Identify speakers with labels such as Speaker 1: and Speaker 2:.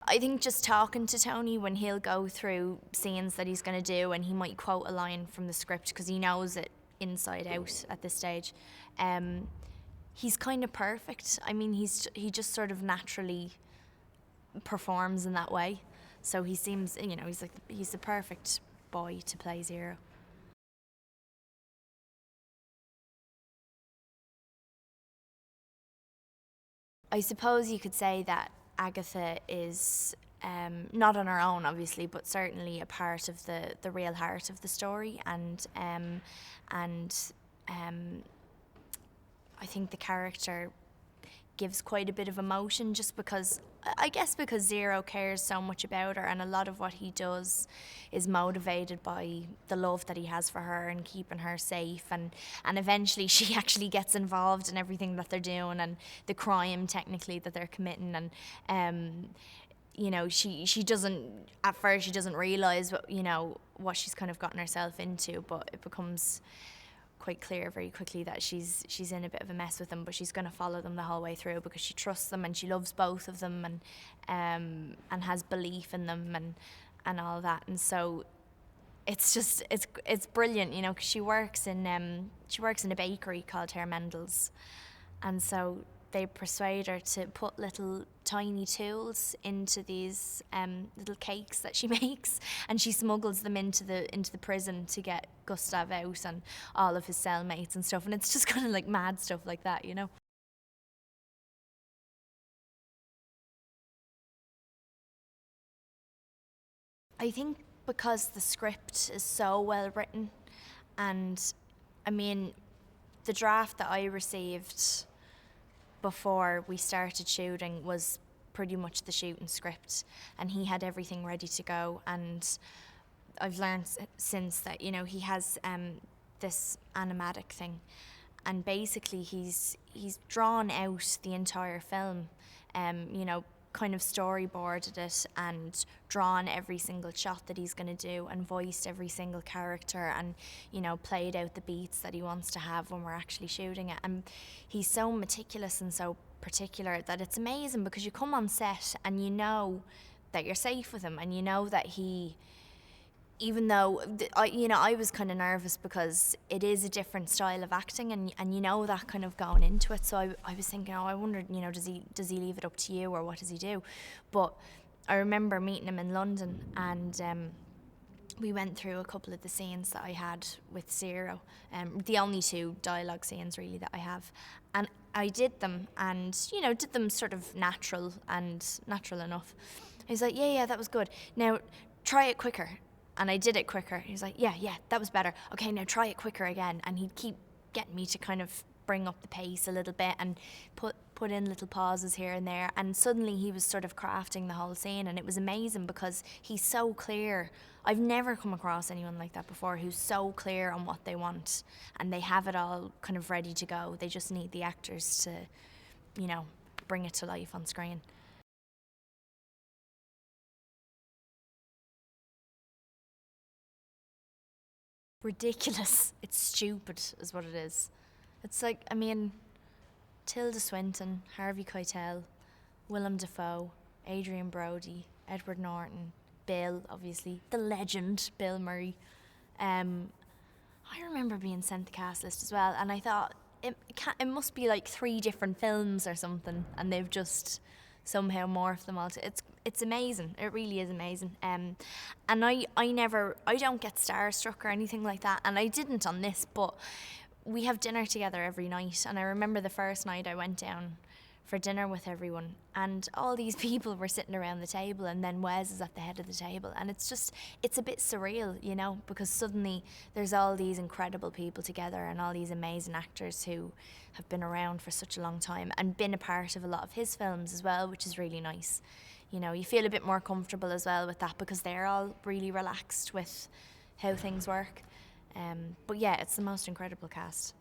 Speaker 1: I think just talking to Tony when he'll go through scenes that he's going to do and he might quote a line from the script because he knows it inside out at this stage. He's kind of perfect. I mean, he just sort of naturally performs in that way. So he seems, he's the perfect boy to play Zero. I suppose you could say that Agatha is not on her own, obviously, but certainly a part of the real heart of the story, and I think the character gives quite a bit of emotion just because, I guess, because Zero cares so much about her, and a lot of what he does is motivated by the love that he has for her and keeping her safe, and eventually she actually gets involved in everything that they're doing and the crime technically that they're committing, and she doesn't, at first she doesn't realise what she's kind of gotten herself into, but it becomes quite clear very quickly that she's in a bit of a mess with them, but she's going to follow them the whole way through because she trusts them and she loves both of them, and has belief in them, and all that. And so it's just it's brilliant, because she works in a bakery called Herr Mendel's, and so they persuade her to put little tiny tools into these little cakes that she makes, and she smuggles them into the prison to get Gustav out and all of his cellmates and stuff. And it's just kind of like mad stuff like that, I think because the script is so well written, and I mean, the draft that I received before we started shooting was pretty much the shooting script, and he had everything ready to go. And I've learned since that he has this animatic thing, and basically he's drawn out the entire film, kind of storyboarded it and drawn every single shot that he's going to do and voiced every single character, and played out the beats that he wants to have when we're actually shooting it. And he's so meticulous and so particular that it's amazing, because you come on set and you know that you're safe with him, and you know that he, even though I was kind of nervous because it is a different style of acting, and that kind of going into it. So I was thinking, I wondered, does he leave it up to you, or what does he do? But I remember meeting him in London, and we went through a couple of the scenes that I had with Zero, the only two dialogue scenes really that I have, and I did them, and did them sort of natural enough. He's like, yeah, that was good. Now try it quicker. And I did it quicker. He was like, yeah, that was better. Okay, now try it quicker again. And he'd keep getting me to kind of bring up the pace a little bit and put in little pauses here and there. And suddenly he was sort of crafting the whole scene. And it was amazing because he's so clear. I've never come across anyone like that before, who's so clear on what they want. And they have it all kind of ready to go. They just need the actors to, bring it to life on screen. Ridiculous. It's stupid, is what it is. It's like, I mean, Tilda Swinton, Harvey Keitel, Willem Dafoe, Adrian Brody, Edward Norton, Bill, obviously, the legend, Bill Murray. I remember being sent the cast list as well, and I thought it must be like 3 different films or something, and they've just somehow morphed them all. It's amazing. It really is amazing. And I don't get starstruck or anything like that, and I didn't on this, but we have dinner together every night, and I remember the first night I went down for dinner with everyone, and all these people were sitting around the table, and then Wes is at the head of the table, and it's a bit surreal, because suddenly there's all these incredible people together, and all these amazing actors who have been around for such a long time and been a part of a lot of his films as well, which is really nice. You feel a bit more comfortable as well with that, because they're all really relaxed with how things work. But yeah, it's the most incredible cast.